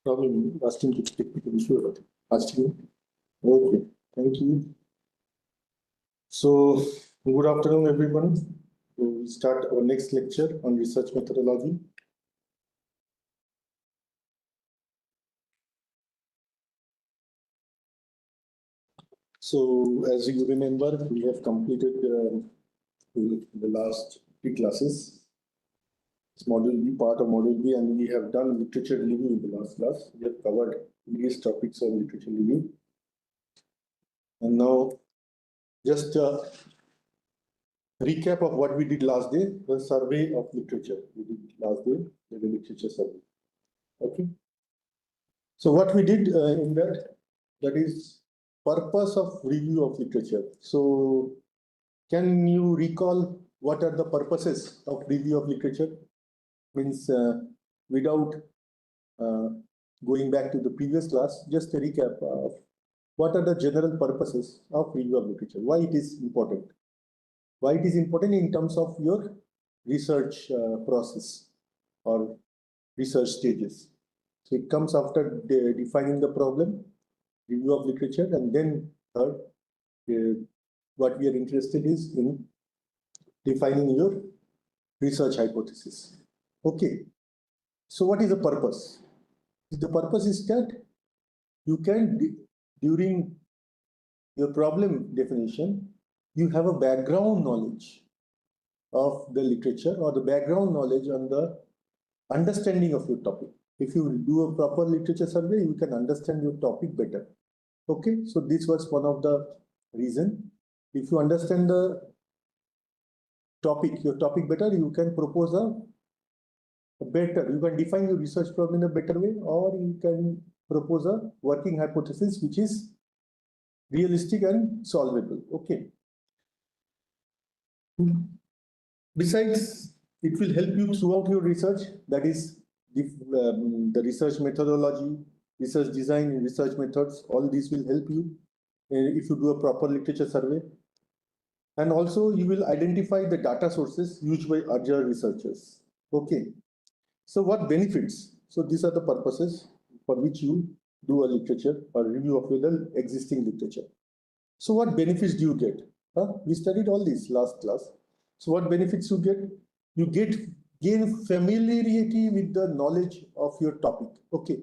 Probably asking to technical issue. Asking. Okay, thank you. So, good afternoon, everyone. We start our next lecture on research methodology. So, as you remember, we have completed the last 3 classes. It's Module B, part of Module B, and we have done literature review in the last class. We have covered various topics on literature review. And now, just a recap of what we did last day, the survey of literature. We did last day, the literature survey. Okay. So what we did in that is purpose of review of literature. So can you recall what are the purposes of review of literature? Means without going back to the previous class, just a recap of what are the general purposes of review of literature, why it is important. Why it is important in terms of your research process or research stages. So it comes after defining the problem, review of literature, and then third, what we are interested is in defining your research hypothesis. Okay. So what is the purpose? The purpose is that you can, during your problem definition, you have a background knowledge of the literature or the background knowledge on the understanding of your topic. If you do a proper literature survey, you can understand your topic better. Okay, so this was one of the reason. If you understand the topic, your topic better, you can propose a better, you can define your research problem in a better way, or you can propose a working hypothesis which is realistic and solvable. Okay. Besides, it will help you throughout your research. That is the research methodology, research design, research methods. All these will help you if you do a proper literature survey. And also, you will identify the data sources used by other researchers. Okay. So, what benefits? So, these are the purposes for which you do a literature or review of the existing literature. So, what benefits do you get? We studied all these last class. So what benefits you get? You gain familiarity with the knowledge of your topic. Okay.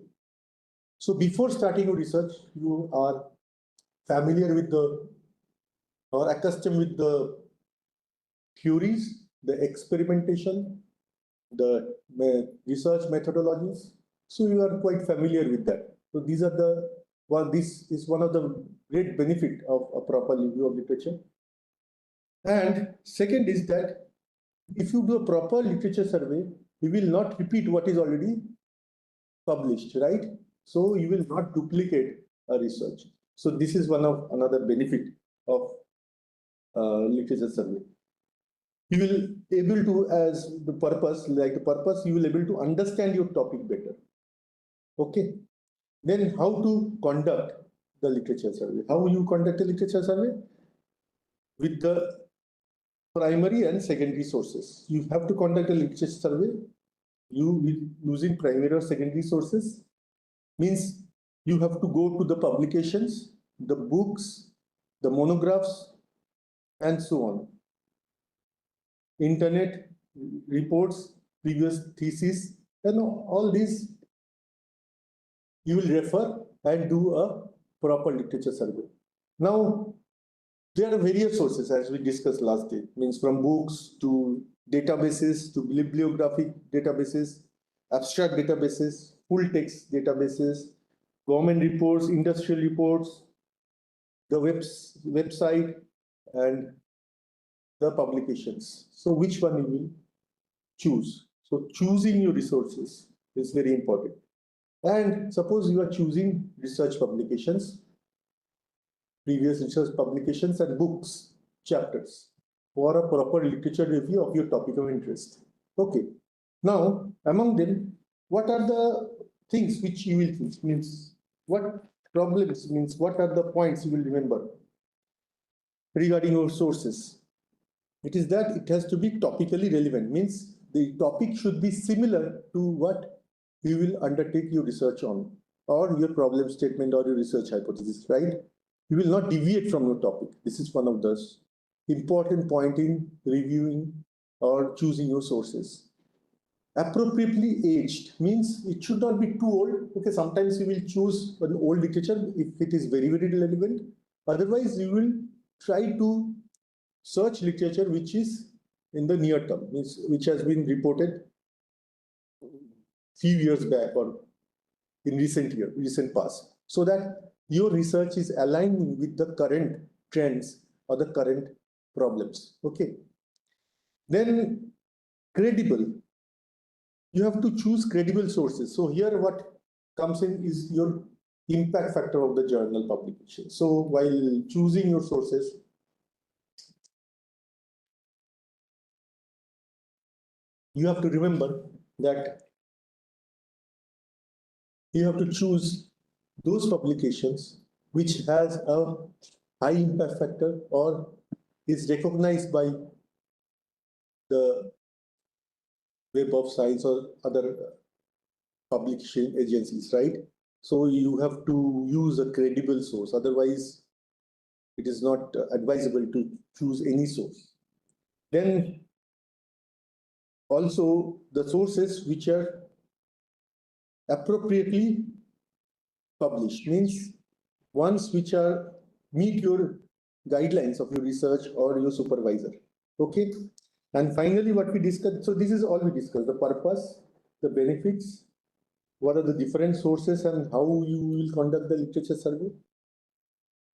So before starting your research, you are familiar with or accustomed with the theories, the experimentation, the research methodologies. So you are quite familiar with that. So these are this is one of the great benefit of a proper review of literature. And second is that if you do a proper literature survey, you will not repeat what is already published, right? So you will not duplicate a research. So this is another benefit of literature survey. You will able to, as the purpose, you will able to understand your topic better. Okay. Then how to conduct the literature survey? How you conduct a literature survey? With the primary and secondary sources. You have to conduct a literature survey using primary or secondary sources. Means you have to go to the publications, the books, the monographs, and so on. Internet reports, previous theses, and all these you will refer and do a proper literature survey. Now, there are various sources, as we discussed last day, means from books to databases to bibliographic databases, abstract databases, full text databases, government reports, industrial reports, the website, and the publications. So which one you will choose? So choosing your resources is very important. And suppose you are choosing research publications, previous research publications and books, chapters for a proper literature review of your topic of interest. Okay. Now, among them, what are the things which you will think? Means what problems, means what are the points you will remember regarding your sources? It is that it has to be topically relevant, means the topic should be similar to what you will undertake your research on, or your problem statement or your research hypothesis, right? You will not deviate from your topic. This is one of the important point in reviewing or choosing your sources. Appropriately aged means it should not be too old. Okay, sometimes you will choose an old literature if it is very, very relevant. Otherwise, you will try to search literature which is in the near term, which has been reported few years back or in recent past, so that your research is aligned with the current trends or the current problems. Okay. Then credible. You have to choose credible sources. So here what comes in is your impact factor of the journal publication. So while choosing your sources, you have to remember that you have to choose those publications which has a high impact factor or is recognized by the Web of Science or other publication agencies, right? So you have to use a credible source. Otherwise, it is not advisable to choose any source. Then also the sources which are appropriately published means ones which are meet your guidelines of your research or your supervisor. Okay. And finally, what we discussed, so this is all we discussed: the purpose, the benefits, what are the different sources and how you will conduct the literature survey,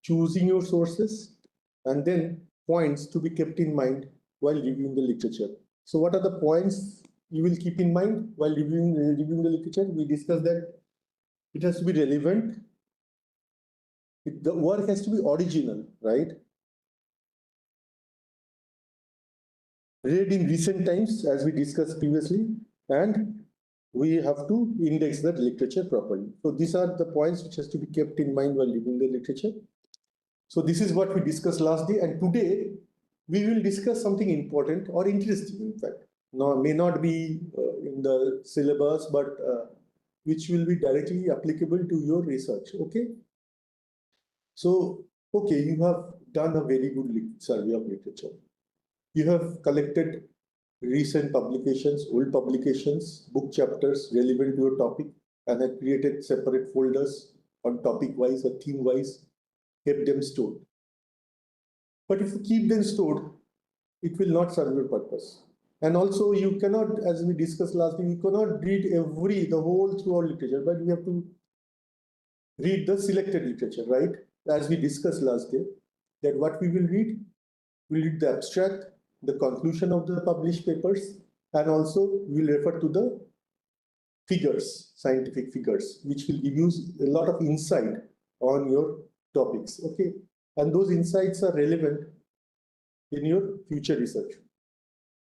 choosing your sources, and then points to be kept in mind while reviewing the literature. So what are the points you will keep in mind while reviewing the literature? We discussed that it has to be relevant. The work has to be original, right? Read in recent times, as we discussed previously, and we have to index the literature properly. So these are the points which has to be kept in mind while reviewing the literature. So this is what we discussed last day, and today we will discuss something important or interesting, in fact. Now, may not be in the syllabus, but which will be directly applicable to your research, okay? So, okay, you have done a very good survey of literature. You have collected recent publications, old publications, book chapters relevant to your topic, and have created separate folders on topic-wise or theme-wise, kept them stored. But if you keep them stored, it will not serve your purpose. And also you cannot, as we discussed last week, you cannot read the whole throughout literature, but you have to read the selected literature, right? As we discussed last day, that what we will read the abstract, the conclusion of the published papers, and also we will refer to the figures, scientific figures, which will give you a lot of insight on your topics, okay? And those insights are relevant in your future research.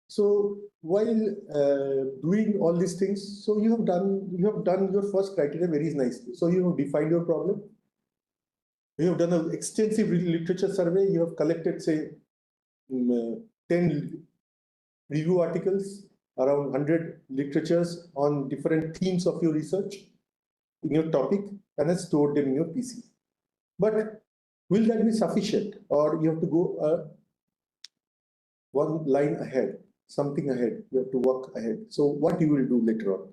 So while doing all these things, so you have done your first criteria very nicely. So you have defined your problem. You have done an extensive literature survey. You have collected, say, 10 review articles, around 100 literatures on different themes of your research in your topic, and have stored them in your PC. But will that be sufficient, or you have to go one line ahead, something ahead? You have to work ahead. So what you will do later on?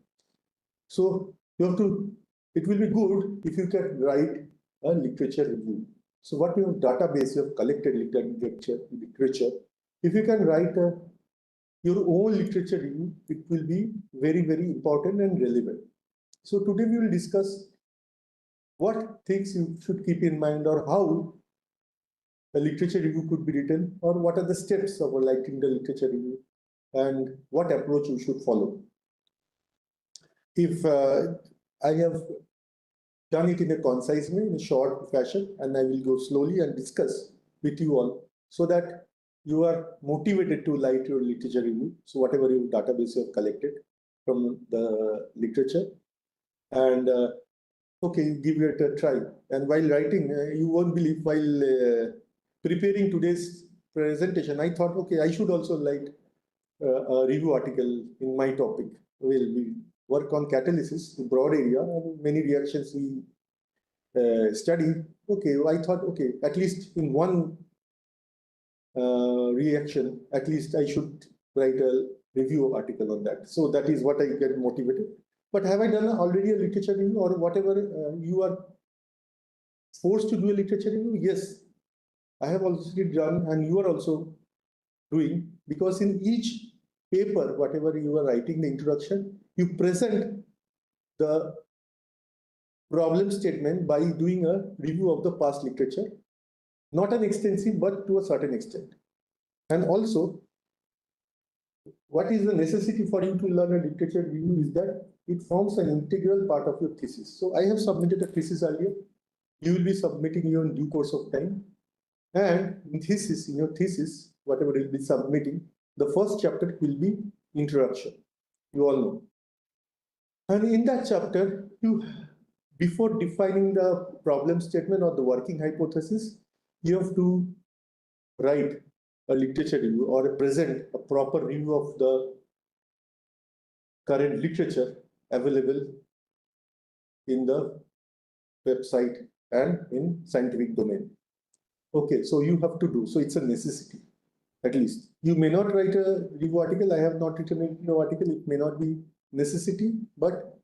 So you have to. It will be good if you can write a literature review. So what you have database, you have collected literature. If you can write your own literature review, it will be very, very important and relevant. So today we will discuss what things you should keep in mind, or how a literature review could be written, or what are the steps of writing the literature review, and what approach you should follow. If I have done it in a concise way, in a short fashion, and I will go slowly and discuss with you all, so that you are motivated to write your literature review. So whatever your database you have collected from the literature, and okay, you give it a try. And while writing, you won't believe, while preparing today's presentation, I thought, okay, I should also write a review article in my topic. We work on catalysis, the broad area, and many reactions we study. Okay, I thought, okay, at least in one reaction, at least I should write a review article on that. So that is what I get motivated. But have I done already a literature review or whatever you are forced to do a literature review? Yes, I have also done, and you are also doing, because in each paper, whatever you are writing the introduction, you present the problem statement by doing a review of the past literature, not an extensive, but to a certain extent. And also, what is the necessity for you to learn a literature review is that it forms an integral part of your thesis. So I have submitted a thesis earlier. You will be submitting your in due course of time. And in your thesis, whatever you will be submitting, the first chapter will be introduction. You all know. And in that chapter, before defining the problem statement or the working hypothesis, you have to write a literature review or present a proper review of the current literature available in the website and in scientific domain. Okay, so you have to do, so it's a necessity, at least. You may not write a review article, I have not written a review article, it may not be necessity, but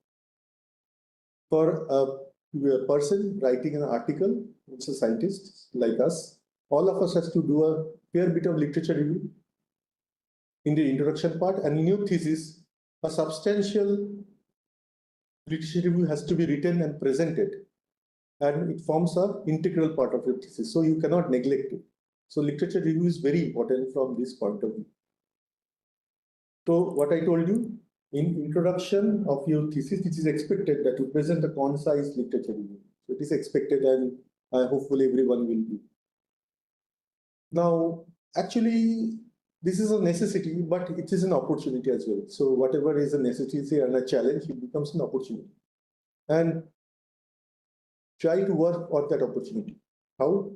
for a person writing an article, it's a scientist like us, all of us has to do a fair bit of literature review in the introduction part, and in your thesis, a substantial literature review has to be written and presented, and it forms an integral part of your thesis, so you cannot neglect it. So literature review is very important from this point of view. So what I told you, in introduction of your thesis, it is expected that you present a concise literature review. So it is expected, and hopefully everyone will do. Now, actually, this is a necessity, but it is an opportunity as well. So whatever is a necessity and a challenge, it becomes an opportunity. And try to work on that opportunity. How?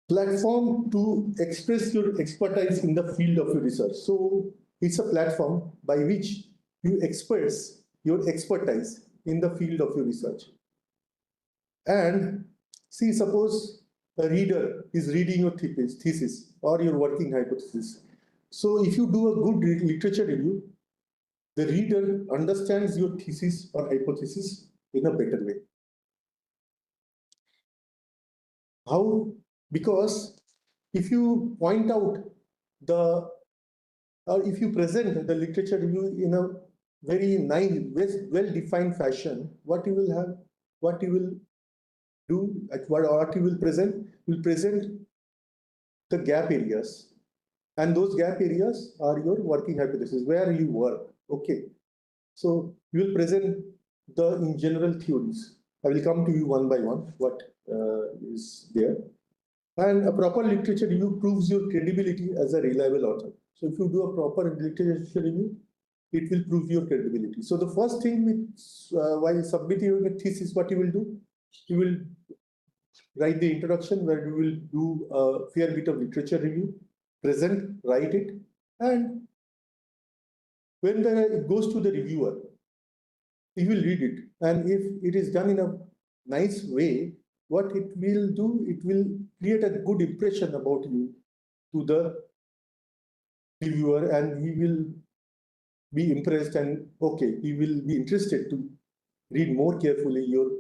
Platform to express your expertise in the field of your research. So it's a platform by which you express your expertise in the field of your research. And see, suppose a reader is reading your thesis or your working hypothesis. So if you do a good literature review, the reader understands your thesis or hypothesis in a better way. How? Because if you point out or if you present the literature review in a very nice, well-defined fashion, what you will do, what you will present the gap areas. And those gap areas are your working hypothesis, where you work. Okay. So you will present the in general theories. I will come to you one by one, what is there. And a proper literature review proves your credibility as a reliable author. So if you do a proper literature review, it will prove your credibility. So the first thing while submitting your thesis, what you will do, you will write the introduction where you will do a fair bit of literature review, present, write it, and when it goes to the reviewer, he will read it. And if it is done in a nice way, what it will do, it will create a good impression about you to the reviewer, and he will be impressed, and okay, he will be interested to read more carefully your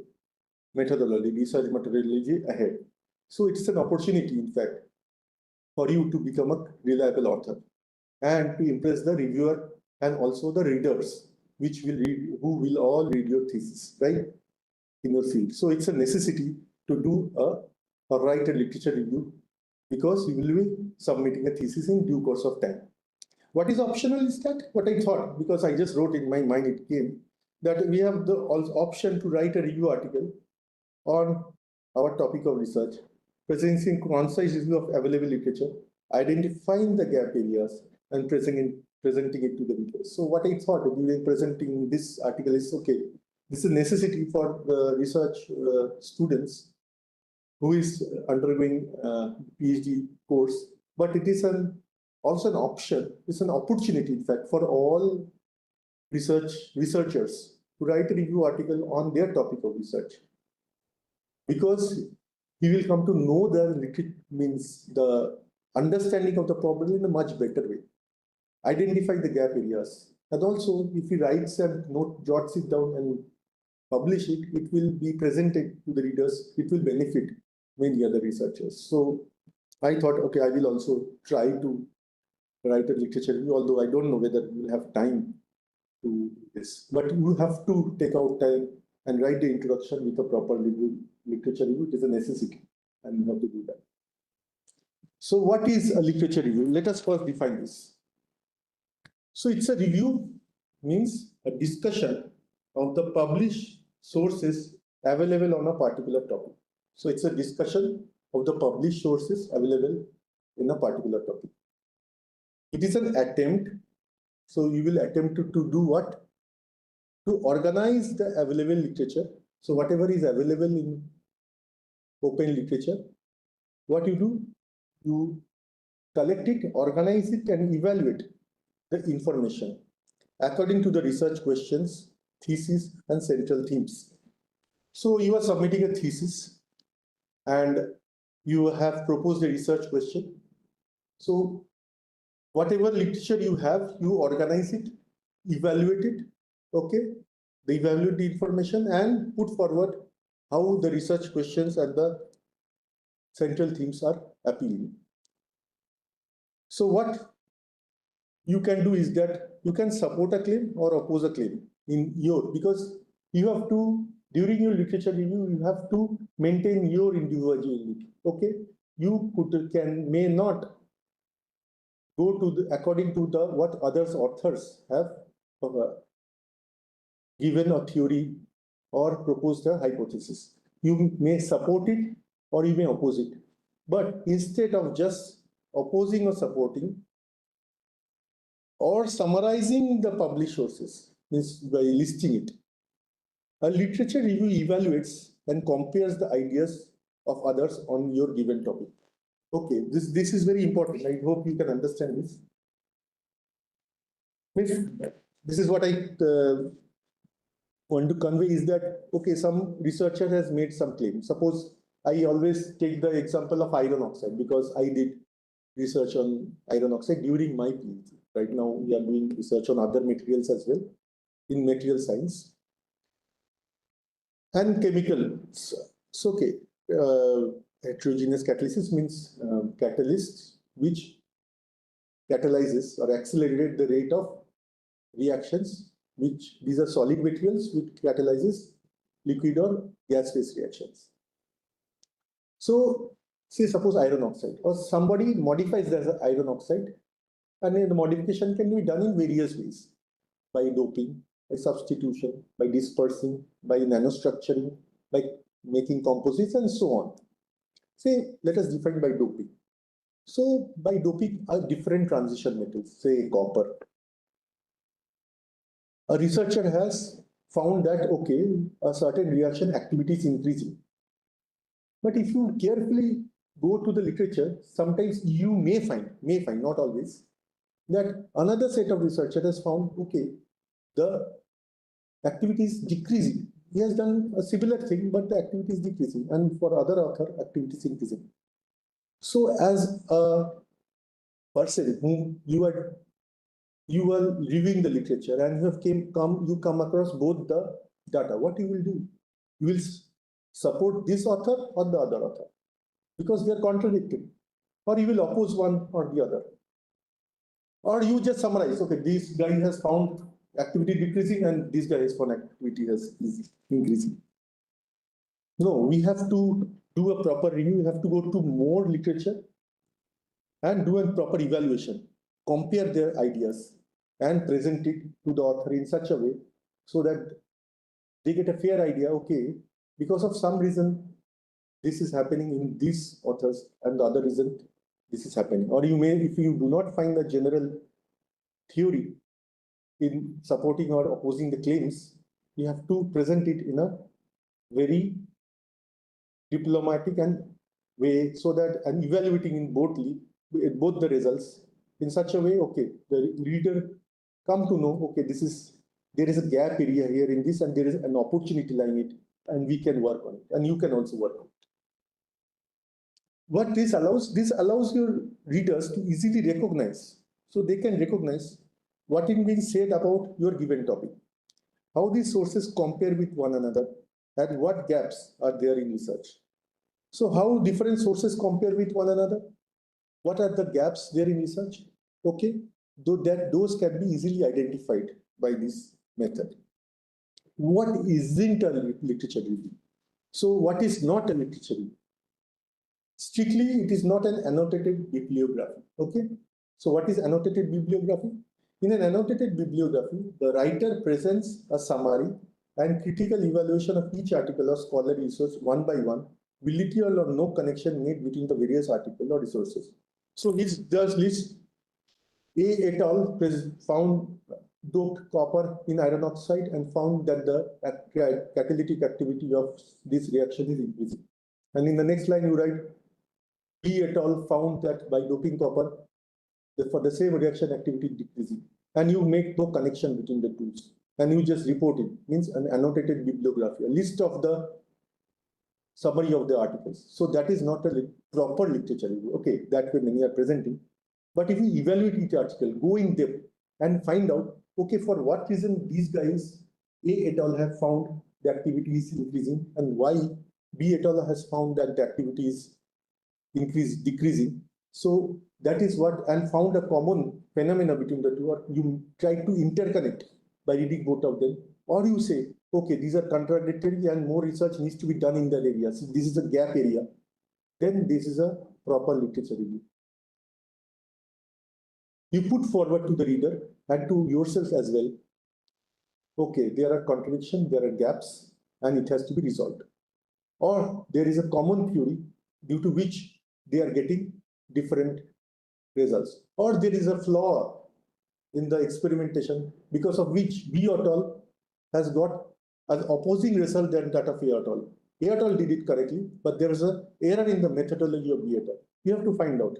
methodology, research methodology ahead. So it's an opportunity, in fact, for you to become a reliable author and to impress the reviewer and also the readers, who will all read your thesis, right, in your field. So it's a necessity to do a write a literature review, because you will be submitting a thesis in due course of time. What is optional is that, what I thought, because I just wrote in my mind, it came, that we have the option to write a review article on our topic of research, presenting concise review of available literature, identifying the gap areas, and presenting it to the readers. So what I thought during presenting this article is, okay, this is a necessity for the research students who is undergoing PhD course, but it is also an option, it's an opportunity, in fact, for all researchers to write a review article on their topic of research, because he will come to know the understanding of the problem in a much better way, identify the gap areas, and also if he writes and jots it down and publish it, it will be presented to the readers, it will benefit many other researchers. So I thought, okay, I will also try to write a literature review, although I don't know whether you will have time to do this. But you have to take out time and write the introduction with a proper literature review. It is a necessity, and you have to do that. So what is a literature review? Let us first define this. So it's a review, means a discussion of the published sources available on a particular topic. So it's a discussion of the published sources available in a particular topic. It is an attempt. So you will attempt to do what? To organize the available literature. So whatever is available in open literature, what you do? You collect it, organize it, and evaluate the information according to the research questions, thesis, and central themes. So you are submitting a thesis and you have proposed a research question. So whatever literature you have, you organize it, evaluate it, okay? They evaluate the information and put forward how the research questions and the central themes are appealing. So what you can do is that you can support a claim or oppose a claim because you have to, during your literature review, you have to maintain your individuality, okay? You may not go to according to what others authors have given a theory or proposed a hypothesis. You may support it or you may oppose it. But instead of just opposing or supporting or summarizing the published sources, means by listing it, a literature review evaluates and compares the ideas of others on your given topic. Okay, this is very important. I hope you can understand this. This is what I want to convey is that, okay, some researcher has made some claim. Suppose I always take the example of iron oxide because I did research on iron oxide during my PhD. Right now, we are doing research on other materials as well in material science. And chemicals. So, okay, heterogeneous catalysis means catalysts which catalyzes or accelerate the rate of reactions, which these are solid materials which catalyzes liquid or gas phase reactions. So, say suppose iron oxide or somebody modifies the iron oxide, and the modification can be done in various ways, by doping, by substitution, by dispersing, by nanostructuring, by making composites, and so on. Say, let us define by doping. So, by doping are different transition metals, say copper. A researcher has found that, okay, a certain reaction activity is increasing. But if you carefully go to the literature, sometimes you may find, not always, that another set of researchers has found, okay, the activity is decreasing. He has done a similar thing, but the activity is decreasing. And for other author, activity is increasing. So as a person whom you are reviewing the literature and you come across both the data, what you will do? You will support this author or the other author because they are contradicting, or you will oppose one or the other. Or you just summarize, okay, this guy has found activity decreasing and this guy has found activity is increasing. No, we have to do a proper review. We have to go to more literature and do a proper evaluation, compare their ideas and present it to the author in such a way so that they get a fair idea, okay, because of some reason this is happening in these authors and the other reason this is happening. Or you may, if you do not find a general theory in supporting or opposing the claims, you have to present it in a very diplomatic and way, so that and evaluating in both the results in such a way, okay, the reader come to know, okay, there is a gap area here in this, and there is an opportunity lying it, and we can work on it, and you can also work on it. What this allows your readers to easily recognize, so they can recognize what is being said about your given topic, how these sources compare with one another, and what gaps are there in research. So how different sources compare with one another, what are the gaps there in research? Okay, those can be easily identified by this method. What isn't a literature review? So what is not a literature review? Strictly, it is not an annotated bibliography. Okay, so what is annotated bibliography? In an annotated bibliography, the writer presents a summary and critical evaluation of each article or scholarly research one by one, with little or no connection made between the various articles or resources. So it does list A et al. Found doped copper in iron oxide and found that the catalytic activity of this reaction is increasing. And in the next line, you write B et al. Found that by doping copper, for the same reaction activity decreasing. And you make no connection between the two. And you just report it, means an annotated bibliography, a list of the summary of the articles. So that is not a proper literature review. Okay, that way many are presenting. But if you evaluate each article, go in depth and find out, okay, for what reason these guys, A et al. Have found the activity is increasing, and why B et al. Has found that the activity is decreasing. So that is what, and found a common phenomena between the two, or you try to interconnect by reading both of them, or you say, okay, these are contradictory and more research needs to be done in that area. So this is a gap area. Then this is a proper literature review. You put forward to the reader and to yourself as well, okay, there are contradictions, there are gaps, and it has to be resolved. Or there is a common theory due to which they are getting different results. Or there is a flaw in the experimentation because of which B et al. Has got an opposing result than that of A et al. A et al. Did it correctly, but there is an error in the methodology of B et al. You have to find out.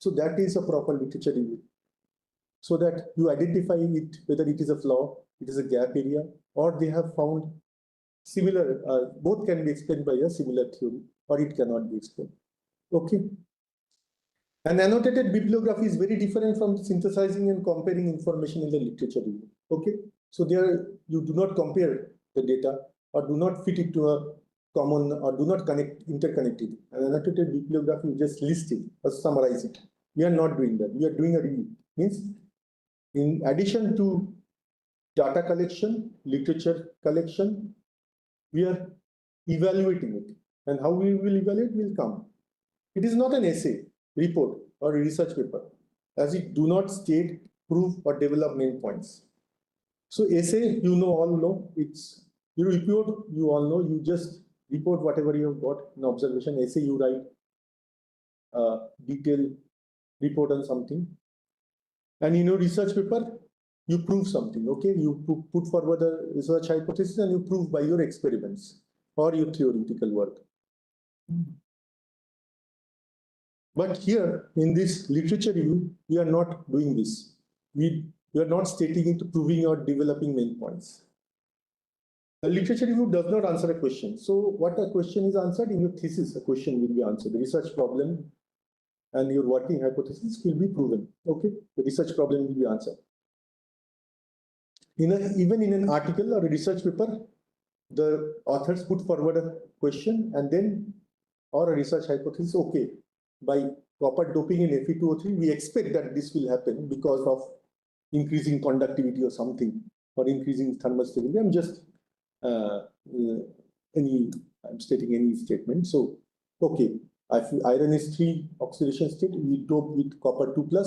So that is a proper literature review. So that you identify it, whether it is a flaw, it is a gap area, or they have found similar, both can be explained by a similar theory, or it cannot be explained. Okay. An annotated bibliography is very different from synthesizing and comparing information in the literature review. Okay. So there you do not compare the data or do not fit it to a common or do not interconnect it. An annotated bibliography, you just list it or summarize it. We are not doing that. We are doing a review. Means in addition to data collection, literature collection, we are evaluating it. And how we will evaluate will come. It is not an essay, report, or a research paper, as it do not state, prove, or develop main points. So essay, all know, it's you report, you all know, you just report whatever you have got in observation. Essay, you write detailed report on something. And research paper, you prove something, okay? You put forward a research hypothesis and you prove by your experiments or your theoretical work. But here in this literature review, we are not doing this. We are not stating it, proving or developing main points. A literature review does not answer a question. So what a question is answered in your thesis, a question will be answered. The research problem and your working hypothesis will be proven. Okay, the research problem will be answered. Even in an article or a research paper, the authors put forward a question and then, or a research hypothesis, okay, by copper doping in Fe2O3, we expect that this will happen because of increasing conductivity or something, or increasing thermal stability. I'm just I'm stating any statement. So, okay, if iron is 3 oxidation state, we dope with copper 2+.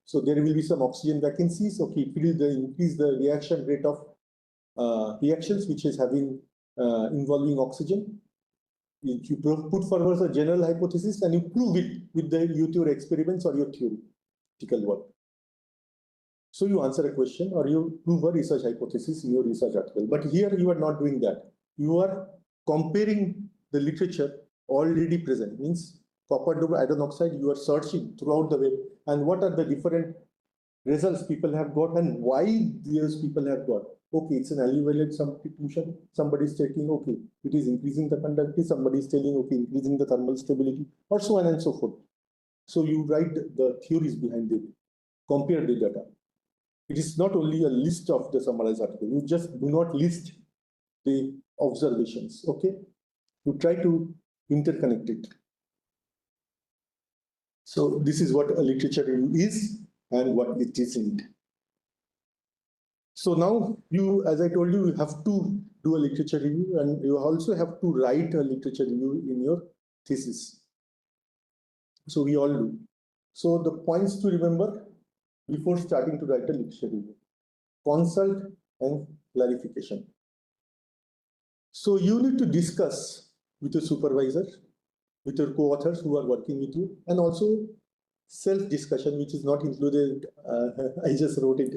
So there will be some oxygen vacancies. Okay, it will increase the reaction rate of reactions which is having involving oxygen. You put forward a general hypothesis and you prove it with your experiments or your theoretical work. So you answer a question or you prove a research hypothesis in your research article. But here you are not doing that. You are comparing the literature already present. Means copper double iron oxide, you are searching throughout the web, and what are the different results people have got and why those people have got. Okay, it's an alluvial substitution. Somebody is taking, okay, it is increasing the conductivity. Somebody is telling, okay, increasing the thermal stability, or so on and so forth. So you write the theories behind it, compare the data. It is not only a list of the summarized article. You just do not list the observations. Okay, you try to interconnect it. So this is what a literature review is and what it isn't. So now you, as I told you, you have to do a literature review, and you also have to write a literature review in your thesis. So we all do. So the points to remember before starting to write a literature review: consult and clarification. So you need to discuss with your supervisor, with your co-authors who are working with you, and also self-discussion, which is not included. I just wrote it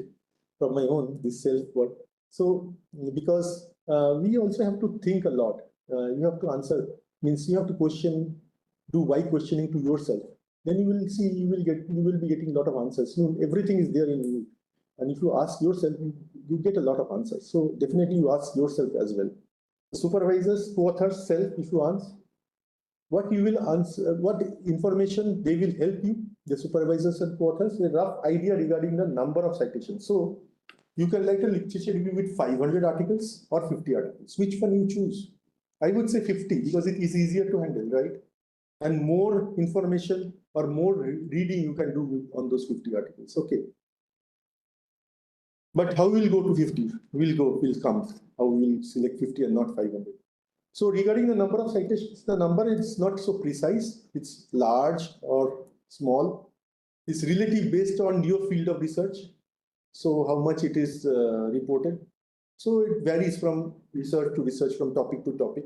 from my own, this self-work. So because we also have to think a lot. You have to answer, means you have to question, do why questioning to yourself. Then you will see, you will be getting a lot of answers. Everything is there in you. And if you ask yourself, you get a lot of answers. So definitely you ask yourself as well. Supervisors, co-authors, self, if you ask, what you will answer, what information they will help you, the supervisors and co-authors, a rough idea regarding the number of citations. So you can write a literature review with 500 articles or 50 articles. Which one you choose? I would say 50 because it is easier to handle, right? And more information or more reading you can do on those 50 articles. Okay. But how we'll go to 50? We'll come. How we'll select 50 and not 500. So regarding the number of citations, the number is not so precise. It's large or small. It's relative based on your field of research. So how much it is reported. So it varies from research to research, from topic to topic.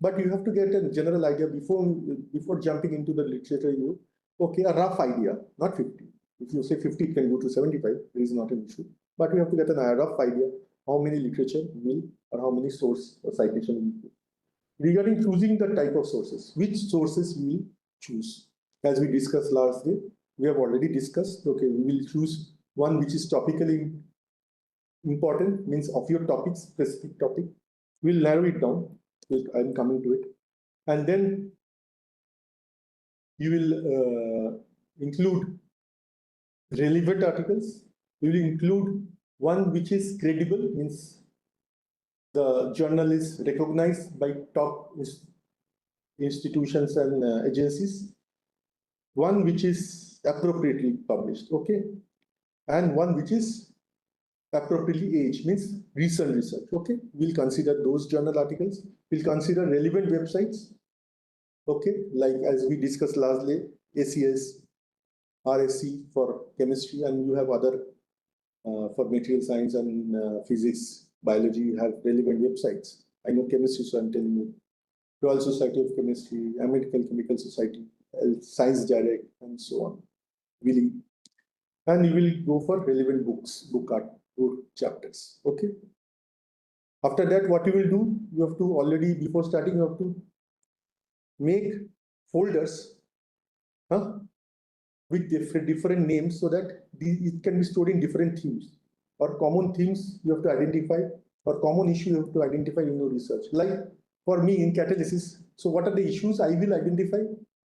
But you have to get a general idea before jumping into the literature review. Okay, a rough idea, not 50. If you say 50, it can go to 75. There is not an issue. But you have to get a rough idea how many literature will or how many source or citation will. Regarding choosing the type of sources, which sources we will choose? As we discussed last day, we have already discussed, okay, we will choose one which is topically important, means of your topic, specific topic. We'll narrow it down. I'm coming to it. And then you will include relevant articles. You will include one which is credible, means the journal is recognized by top institutions and agencies. One which is appropriately published, okay? And one which is appropriately aged, means recent research, okay? We'll consider those journal articles. We'll consider relevant websites, okay? Like as we discussed lastly, ACS, RSC for chemistry, and you have other for material science and physics, biology, you have relevant websites. I know chemistry, so I'm telling you. Royal Society of Chemistry, American Chemical Society, Science Direct, and so on. Really. And you will go for relevant books, book chapters. Okay. After that, what you will do, you have to already, before starting, you have to make folders with different names so that it can be stored in different themes, or common themes you have to identify, or common issue you have to identify in your research. Like for me in catalysis, so what are the issues I will identify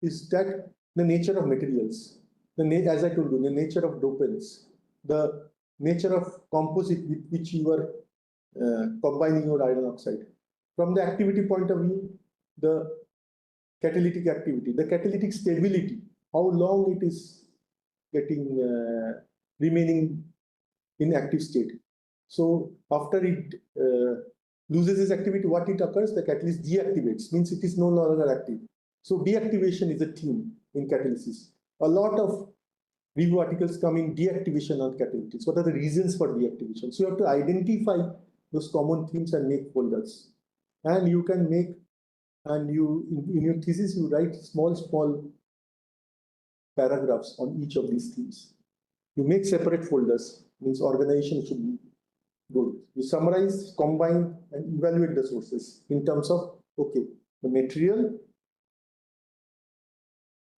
is that the nature of materials, as I told you, the nature of dopants, the nature of composite with which you are combining your iron oxide. From the activity point of view, the catalytic activity, the catalytic stability, how long it is getting remaining in active state. So after it loses its activity, what it occurs, the catalyst deactivates, means it is no longer active. So deactivation is a theme in catalysis. A lot of review articles come in deactivation of catalytics. What are the reasons for deactivation? So you have to identify those common themes and make folders. And you can make, and you in your thesis, you write small paragraphs on each of these themes. You make separate folders, means organization should be good. You summarize, combine, and evaluate the sources in terms of, okay, the material,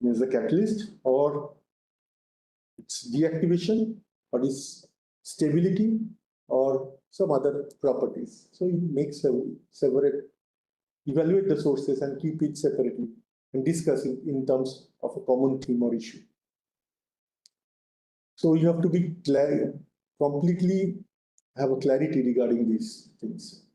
is a catalyst, or its deactivation, or its stability, or some other properties. So you make separate, evaluate the sources and keep it separately and discuss it in terms of a common theme or issue. So you have to be completely have a clarity regarding these things.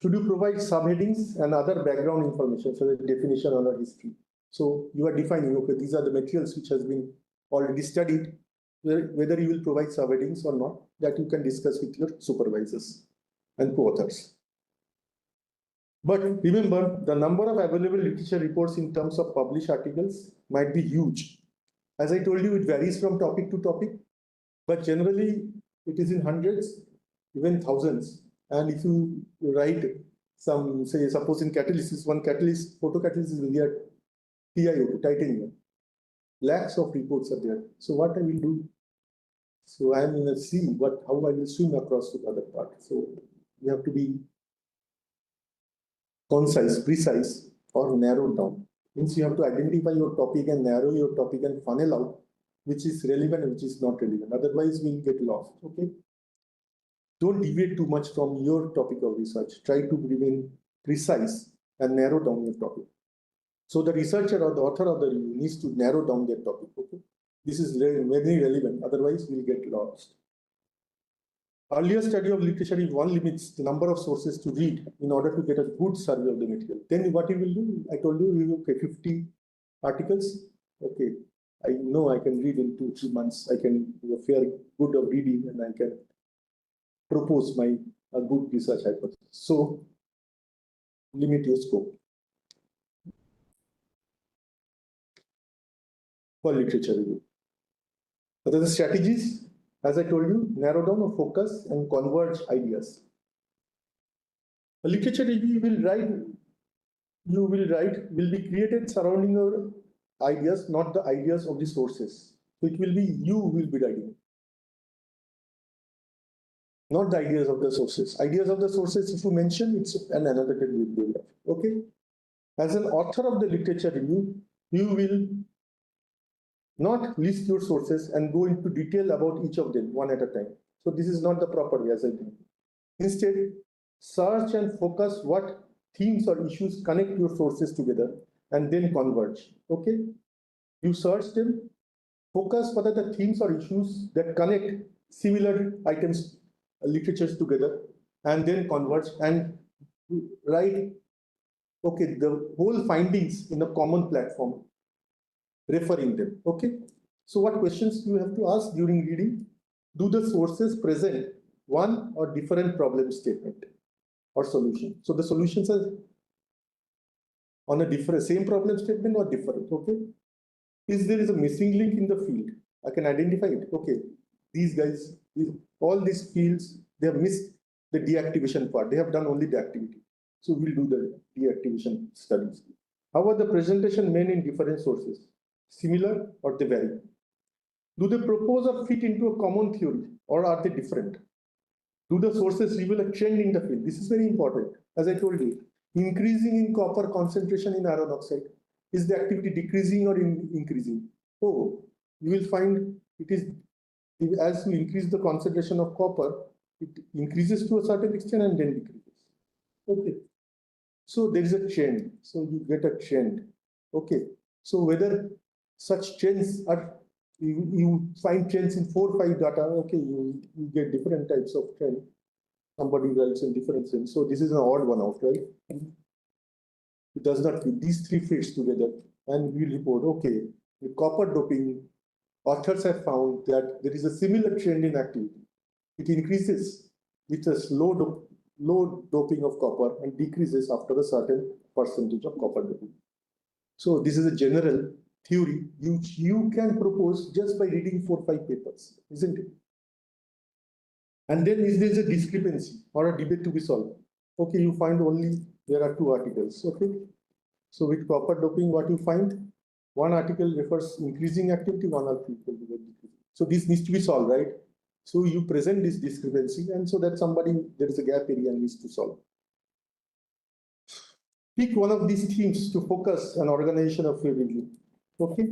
Should you provide subheadings and other background information, so the definition or history? So you are defining, okay, these are the materials which has been already studied, whether you will provide subheadings or not, that you can discuss with your supervisors and co-authors. But remember, the number of available literature reports in terms of published articles might be huge. As I told you, it varies from topic to topic, but generally it is in hundreds, even thousands. And if you write some, say, suppose in catalysis, one catalyst, photocatalysis is there, TiO2, titanium. Lakhs of reports are there. So what I will do? So I am in a sea, how I will swim across to the other part. So you have to be concise, precise, or narrowed down. Means you have to identify your topic and narrow your topic and funnel out which is relevant and which is not relevant. Otherwise, we'll get lost. Okay. Don't deviate too much from your topic of research. Try to remain precise and narrow down your topic. So the researcher or the author of the review needs to narrow down their topic. Okay. This is very relevant. Otherwise, we'll get lost. Earlier study of literature, if one limits the number of sources to read in order to get a good survey of the material, then what you will do? I told you, okay, 50 articles. Okay, I know I can read in 2-3 months. I can do a fair good of reading and I can propose my good research hypothesis. So limit your scope for literature review. What are the strategies? As I told you, narrow down or focus and converge ideas. A literature review will be created surrounding your ideas, not the ideas of the sources. So it will be you who will be writing, not the ideas of the sources. Ideas of the sources, if you mention, it's an analytical review. Okay. As an author of the literature review, you will not list your sources and go into detail about each of them one at a time. So this is not the proper way, as I think. Instead, search and focus what themes or issues connect your sources together and then converge. Okay? You search them, focus what are the themes or issues that connect similar items, literatures together, and then converge and write, okay, the whole findings in a common platform, referring them. Okay. So what questions do you have to ask during reading? Do the sources present one or different problem statement or solution? So the solutions are on a same problem statement or different. Okay. Is there a missing link in the field? I can identify it. Okay. These guys, all these fields, they have missed the deactivation part. They have done only the activity. So we'll do the deactivation studies. How are the presentation made in different sources? Similar or they vary? Do they propose or fit into a common theory or are they different? Do the sources reveal a trend in the field? This is very important. As I told you, increasing in copper concentration in iron oxide. Is the activity decreasing or increasing? Oh, you will find it is, as you increase the concentration of copper, it increases to a certain extent and then decreases. Okay. So there is a trend. So you get a trend. Okay. So whether such trends are, you find trends in 4 or 5 data, okay, you get different types of trend. Somebody writes in different sense. So this is an odd one out, right? It does not fit. These 3 fits together and we report, okay, with copper doping, authors have found that there is a similar trend in activity. It increases with a low doping of copper and decreases after a certain percentage of copper doping. So this is a general theory which you can propose just by reading 4 or 5 papers, isn't it? And then is there a discrepancy or a debate to be solved? Okay, you find only there are 2 articles. Okay, so with copper doping, what you find? One article refers increasing activity, one article decreasing. So this needs to be solved, right? So you present this discrepancy, and so that there is a gap area needs to solve. Pick one of these themes to focus an organization of your review. Okay.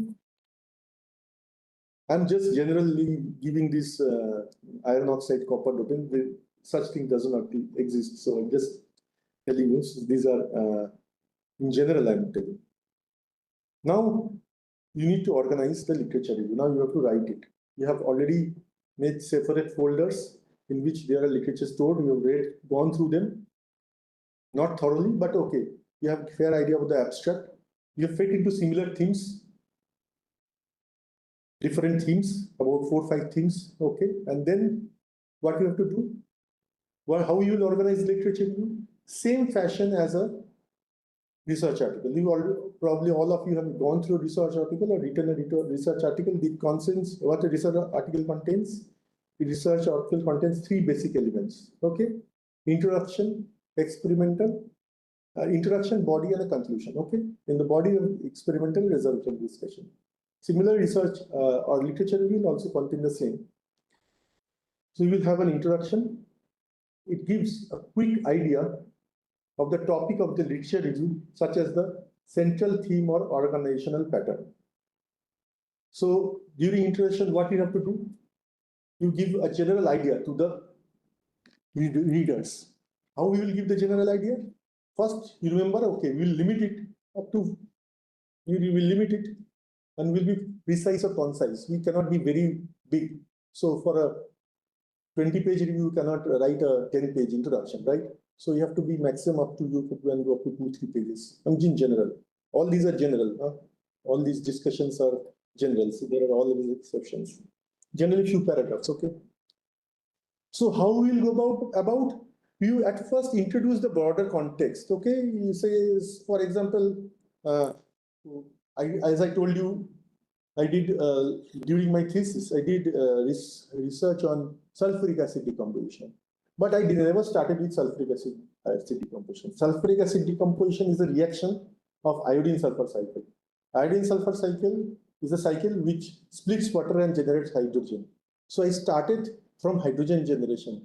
I'm just generally giving this iron oxide copper doping. Such thing does not exist. So I'm just telling you, so these are in general I'm telling. Now you need to organize the literature review. Now you have to write it. You have already made separate folders in which there are literature stored. You have read, gone through them. Not thoroughly, but okay. You have a fair idea about the abstract. You have fit into similar themes, different themes, about 4 or 5 themes, okay? And then what you have to do? Well, how you will organize literature review? Same fashion as a research article. You all, probably all of you have gone through a research article or written a research article. The contains what a research article contains. The research article contains 3 basic elements. Okay, introduction, experimental, introduction, body, and a conclusion. Okay, in the body of experimental resolution discussion. Similar research or literature will also contain the same. So you will have an introduction. It gives a quick idea of the topic of the literature review, such as the central theme or organizational pattern. So during introduction, what you have to do? You give a general idea to the readers. How we will give the general idea? First, you remember, okay, we will limit it up to, we will limit it and will be precise or concise. We cannot be very big. So for a 20-page review, you cannot write a 10-page introduction, right? So you have to be maximum up to you can go up to 2-3 pages. I mean, in general, all these are general. All these discussions are general. So there are always exceptions. Generally, few paragraphs. Okay. So how we will go about? You at first introduce the broader context. Okay. You say, for example, as I told you, I did during my thesis, I did research on sulfuric acid decomposition. But I never started with sulfuric acid decomposition. Sulfuric acid decomposition is a reaction of iodine sulfur cycle. Iodine sulfur cycle is a cycle which splits water and generates hydrogen. So I started from hydrogen generation.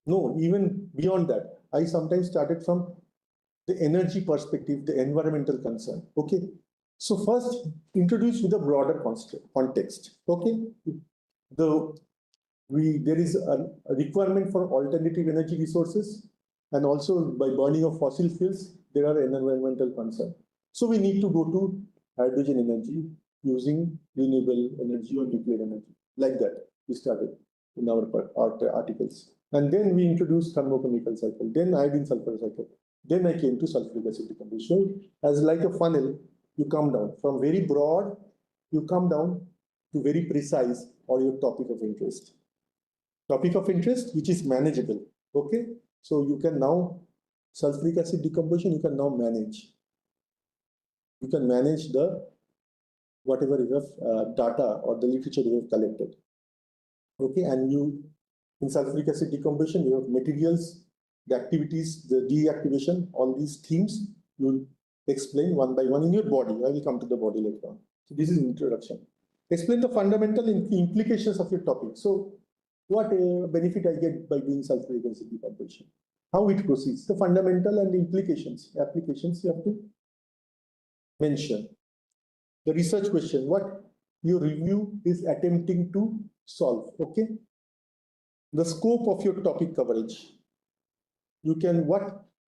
No, even beyond that, I sometimes started from the energy perspective, the environmental concern. Okay. So first, introduce with a broader context. Okay. There is a requirement for alternative energy resources, and also by burning of fossil fuels, there are environmental concerns. So we need to go to hydrogen energy using renewable energy or nuclear energy. Like that, we started in our articles. And then we introduced thermochemical cycle, then iodine sulfur cycle. Then I came to sulfuric acid decomposition. As like a funnel, you come down from very broad, you come down to very precise or your topic of interest. Topic of interest, which is manageable. Okay, so you can now sulfuric acid decomposition. You can now manage. You can manage the whatever you have data or the literature you have collected. Okay, and you in sulfuric acid decomposition you have materials, the activities, the deactivation, all these themes you will explain one by one in your body. I will come to the body later on. So this is introduction. Explain the fundamental implications of your topic. So what benefit I get by doing sulfuric acid decomposition? How it proceeds? The fundamental and the implications, applications you have to mention. The research question, what your review is attempting to solve. Okay. The scope of your topic coverage. You can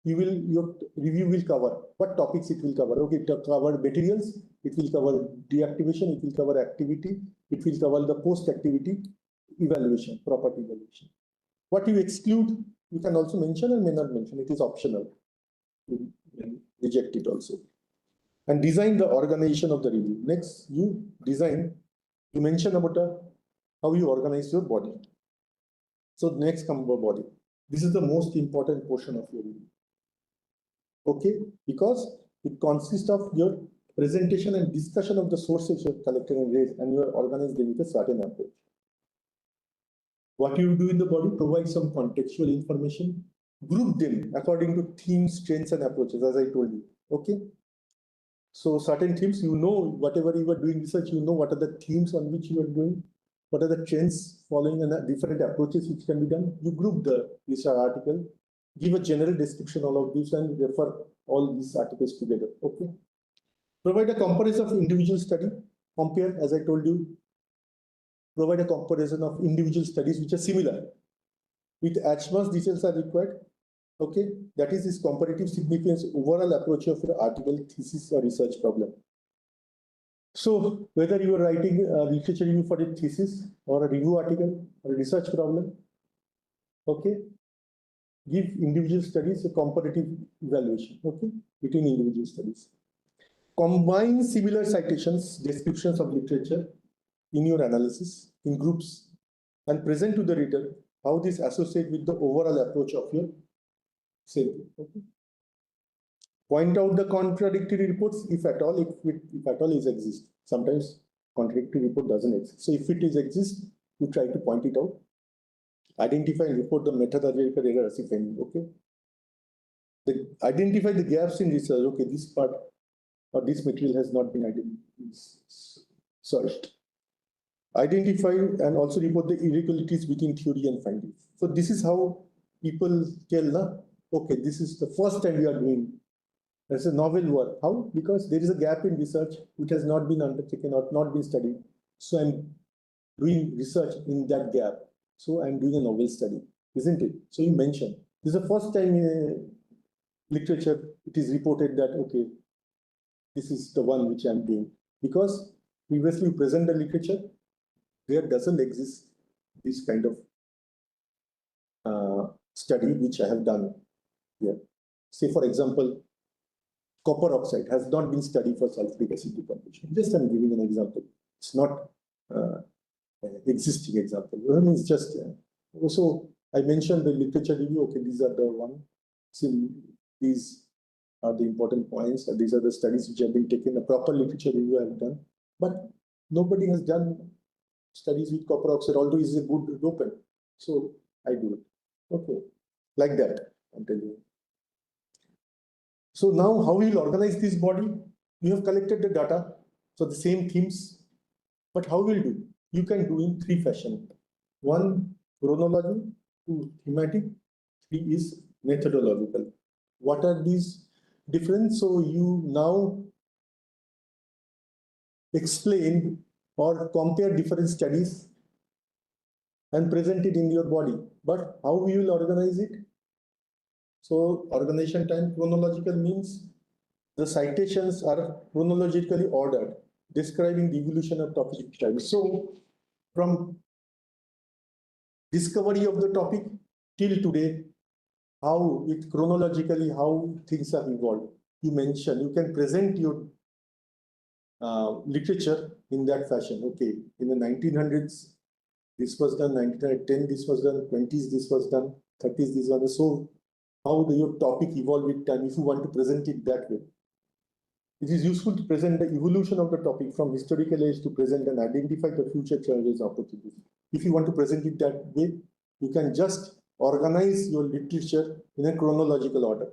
your review will cover, what topics it will cover. Okay, it will cover materials, it will cover deactivation, it will cover activity, it will cover the post-activity evaluation, property evaluation. What you exclude, you can also mention and may not mention. It is optional. You can reject it also. And design the organization of the review. Next, you mention about how you organize your body. So next come the body. This is the most important portion of your review. Okay, because it consists of your presentation and discussion of the sources you have collected and raised, and you are organized them with a certain approach. What you do in the body, provide some contextual information, group them according to themes, strengths, and approaches, as I told you. Okay. So certain themes, you know, whatever you are doing research, you know what are the themes on which you are doing, what are the trends following, and different approaches which can be done. You group the research article, give a general description all of this, and refer all these articles together. Okay. Provide a comparison of individual study. Compare, as I told you, provide a comparison of individual studies which are similar. With advanced details are required. Okay, that is comparative significance overall approach of your article, thesis, or research problem. So whether you are writing a literature review for a thesis or a review article or a research problem, okay, give individual studies a comparative evaluation, okay, between individual studies. Combine similar citations, descriptions of literature in your analysis in groups and present to the reader how this associates with the overall approach of your same. Okay. Point out the contradictory reports, if at all, if at all is exist. Sometimes contradictory report doesn't exist. So if it is exist, you try to point it out. Identify and report the methodological errors, if any. Okay. Identify the gaps in research. Okay, this part or this material has not been searched. Identify and also report the irregularities between theory and findings. So this is how people tell, okay, this is the first time we are doing. It's a novel work. How? Because there is a gap in research which has not been undertaken or not been studied. So I'm doing research in that gap. So I'm doing a novel study, isn't it? So you mentioned this is the first time in literature it is reported that, okay, this is the one which I'm doing. Because previously you present the literature, there doesn't exist this kind of study which I have done here. Say, for example, copper oxide has not been studied for sulfuric acid deformation. Just I'm giving an example. It's not existing example. It's just also I mentioned the literature review. Okay, these are the one. See, these are the important points. And these are the studies which have been taken. A proper literature review I have done, but nobody has done studies with copper oxide. Although it's a good dopant, so I do it. Okay, like that. I'm telling you. So now how we will organize this body? You have collected the data, so the same themes, but how will do? You can do in three fashion. One, chronology, two, thematic, three is methodological. What are these different? So you now explain or compare different studies and present it in your body. But how we will organize it? So organization time chronological means the citations are chronologically ordered, describing the evolution of topic time. So from discovery of the topic till today, how it chronologically, how things have evolved. You mentioned, you can present your literature in that fashion. Okay, in the 1900s, this was done, 1910, this was done, 20s, this was done, 30s, this was done. So how your topic evolved with time, if you want to present it that way. It is useful to present the evolution of the topic from historical age to present and identify the future challenges and opportunities. If you want to present it that way, you can just organize your literature in a chronological order.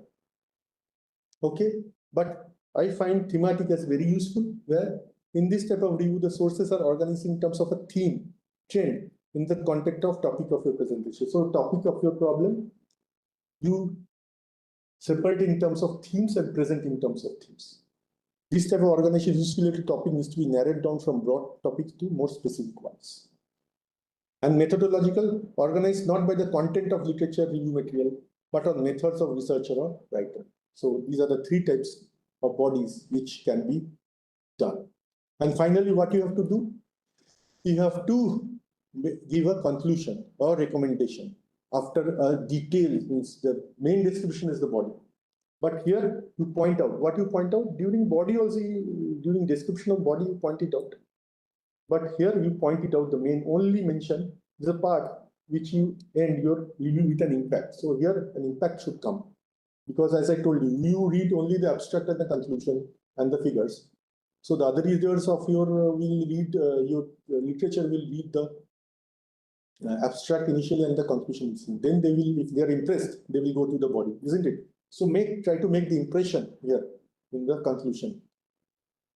Okay, but I find thematic as very useful, where in this type of review, the sources are organized in terms of a theme, trend, in the context of topic of your presentation. So topic of your problem, you separate in terms of themes and present in terms of themes. This type of organization related topic needs to be narrowed down from broad topics to more specific ones. And methodological, organized not by the content of literature review material, but on methods of researcher or writer. So these are the three types of bodies which can be done. And finally, what you have to do? You have to give a conclusion or recommendation after a detail, means the main description is the body. But here you point out, what you point out during body also, during description of body, you point it out. But here you point it out, the main only mention is a part which you end your review with an impact. So here an impact should come. Because as I told you, you read only the abstract and the conclusion and the figures. So the other readers of your will read, your literature will read the abstract initially and the conclusion. Then they will, if they are impressed, they will go to the body, isn't it? So try to make the impression here in the conclusion.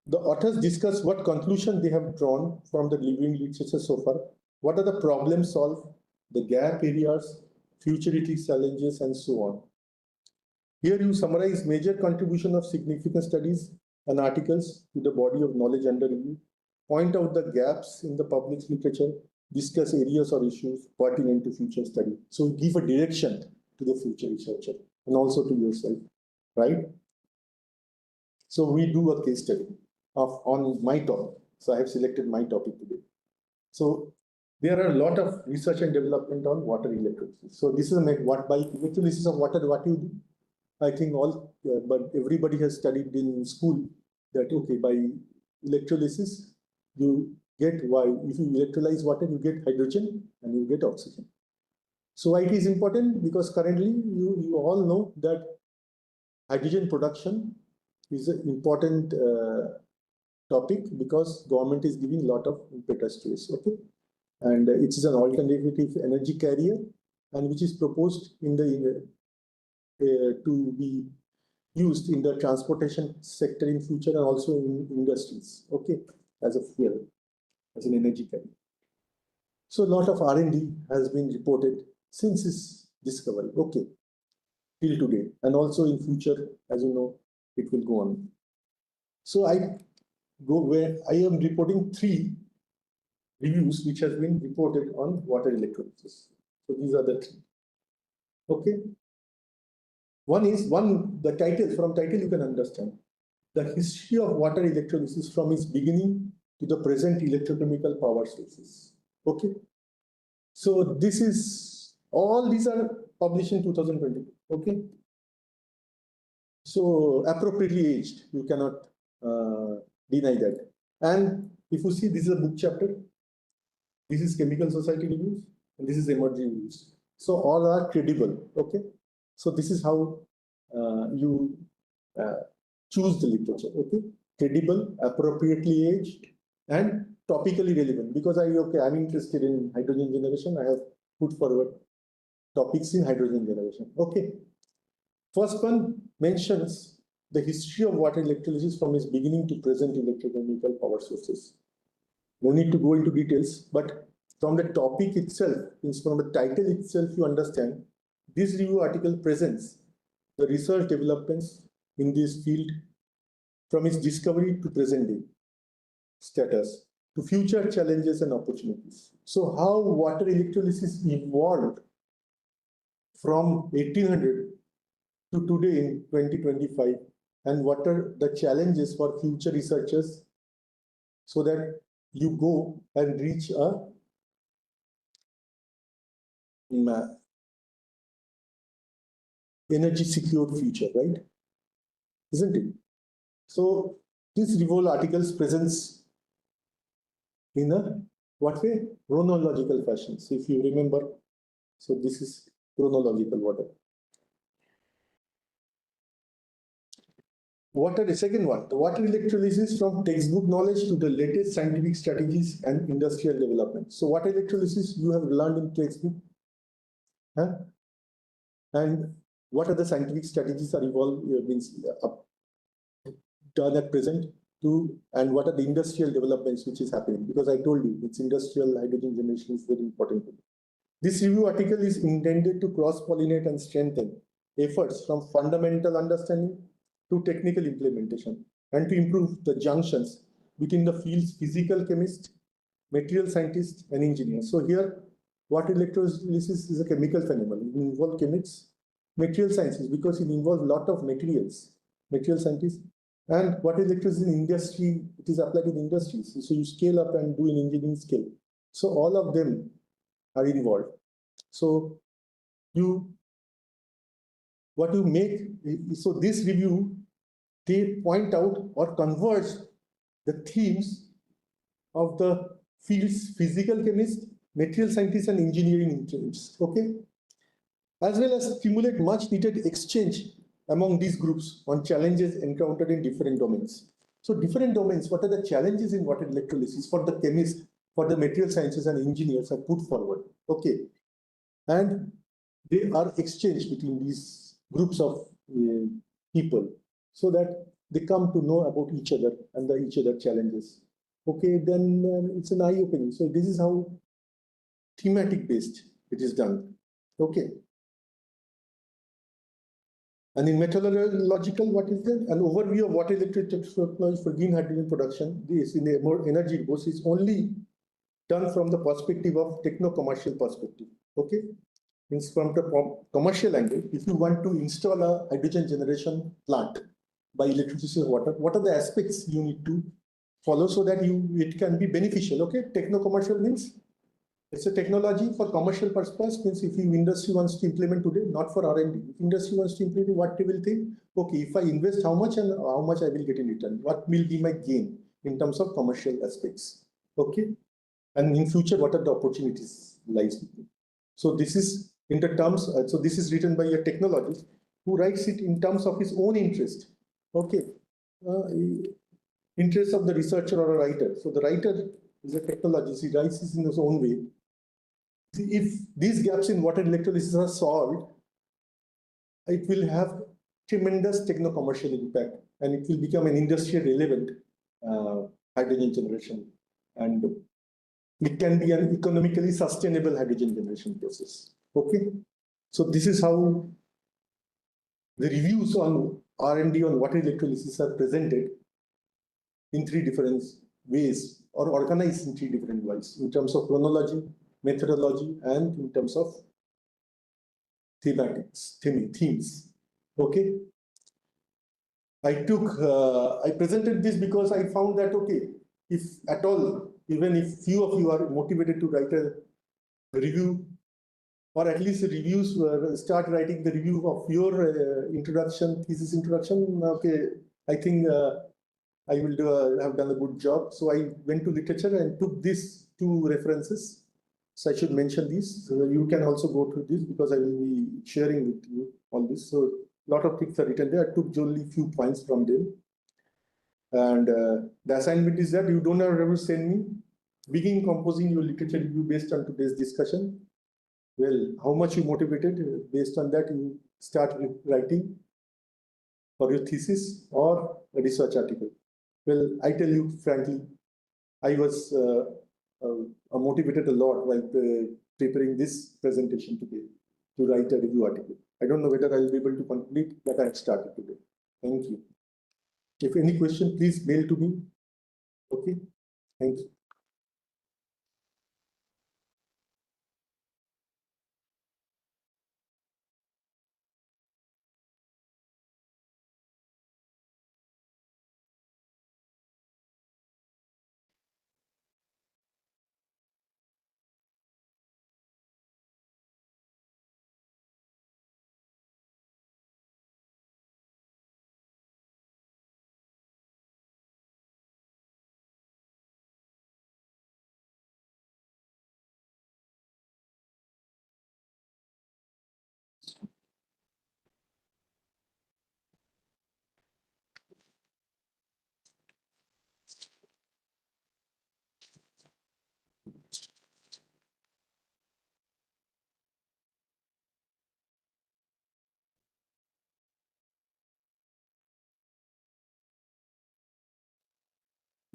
The authors discuss what conclusion they have drawn from the living literature so far, what are the problems solved, the gap areas, futuristic challenges, and so on. Here you summarize major contribution of significant studies and articles to the body of knowledge under review, point out the gaps in the public literature, discuss areas or issues pertinent to future study. So give a direction to the future researcher and also to yourself, right? So we do a case study on my topic. So I have selected my topic today. So there are a lot of research and development on water electrolysis. So this is what by electrolysis of water, what you do. I think but everybody has studied in school that, okay, by electrolysis, you get why, if you electrolyze water, you get hydrogen and you get oxygen. So why it is important? Because currently you all know that hydrogen production is an important topic because government is giving a lot of impetus to this, okay? And it is an alternative energy carrier and which is proposed in the to be used in the transportation sector in future and also in industries, okay, as a fuel, as an energy carrier. So a lot of R&D has been reported since its discovery, okay, till today, and also in future, as you know, it will go on. So I am reporting 3 reviews which has been reported on water electrolysis. So these are the 3. Okay. The title, from title you can understand. The history of water electrolysis from its beginning to the present electrochemical power sources. Okay. So all these are published in 2020. Okay. So appropriately aged, you cannot deny that. And if you see, this is a book chapter. This is Chemical Society reviews, and this is emerging reviews. So all are credible. Okay. So this is how you choose the literature. Okay, credible, appropriately aged, and topically relevant. Because I'm interested in hydrogen generation. I have put forward topics in hydrogen generation. Okay. First one mentions the history of water electrolysis from its beginning to present electrochemical power sources. No need to go into details, but from the topic itself, from the title itself, you understand this review article presents the research developments in this field from its discovery to present day status to future challenges and opportunities. So how water electrolysis evolved from 1800 to today in 2025, and what are the challenges for future researchers so that you go and reach a energy secure future, right? Isn't it? So this review articles presents in a what way? Chronological fashion. So if you remember, so this is chronological water. The second one, the water electrolysis from textbook knowledge to the latest scientific strategies and industrial development. So water electrolysis you have learned in textbook, huh? And what are the scientific strategies are evolved done at present to, and what are the industrial developments which is happening? Because I told you, it's industrial hydrogen generation is very important. This review article is intended to cross-pollinate and strengthen efforts from fundamental understanding to technical implementation and to improve the junctions between the field's physical chemist, material scientist, and engineers. So here, water electrolysis is a chemical phenomenon. It involves chemists, material sciences, because it involves a lot of materials, material scientists, and water electrolysis in industry, it is applied in industries. So you scale up and do in engineering scale. So all of them are involved. So what you make, so this review, they point out or converge the themes of the field's physical chemist, material scientists, and engineering interests, okay? As well as stimulate much needed exchange among these groups on challenges encountered in different domains. So different domains, what are the challenges in water electrolysis for the chemists, for the material sciences and engineers are put forward, okay? And they are exchanged between these groups of people so that they come to know about each other and each other challenges. Okay, then it's an eye-opening. So this is how thematic based it is done. Okay. And in methodological, what is there? An overview of what electric technology for green hydrogen production. This in a more energy resource is only done from the perspective of techno-commercial perspective. Okay, means from the commercial angle, if you want to install a hydrogen generation plant by electricity or water, what are the aspects you need to follow so that it can be beneficial? Okay, techno-commercial means it's a technology for commercial purpose. Means if industry wants to implement today, not for R&D. If industry wants to implement, what they will think? Okay, if I invest how much and how much I will get in return? What will be my gain in terms of commercial aspects? Okay, and in future, what are the opportunities lies with me? So this is in the terms. So this is written by a technologist who writes it in terms of his own interest. Okay, uh, interest of the researcher or a writer. So the writer is a technologist. He writes this in his own way. If these gaps in water electrolysis are solved, it will have tremendous techno-commercial impact, and it will become an industrial relevant hydrogen generation, and it can be an economically sustainable hydrogen generation process. Okay, so this is how the reviews on R&D on water electrolysis are presented in three different ways, or organized in three different ways, in terms of chronology, methodology, and in terms of themes. Okay, I presented this because I found that, okay, if at all, even if few of you are motivated to write a review, or at least reviews, start writing the review of your thesis introduction, okay, I think I will have done a good job. So I went to literature and took these two references. So I should mention these. So you can also go through this because I will be sharing with you all this. So a lot of things are written there. I took only few points from them. And the assignment is that you don't have to send me, begin composing your literature review based on today's discussion. Well, how much you motivated, based on that you start writing for your thesis or a research article. Well, I tell you frankly, I was motivated a lot while preparing this presentation today to write a review article. I don't know whether I will be able to complete, but I have started today. Thank you. If any question, please mail to me. Okay, thank you.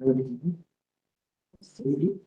Thank you.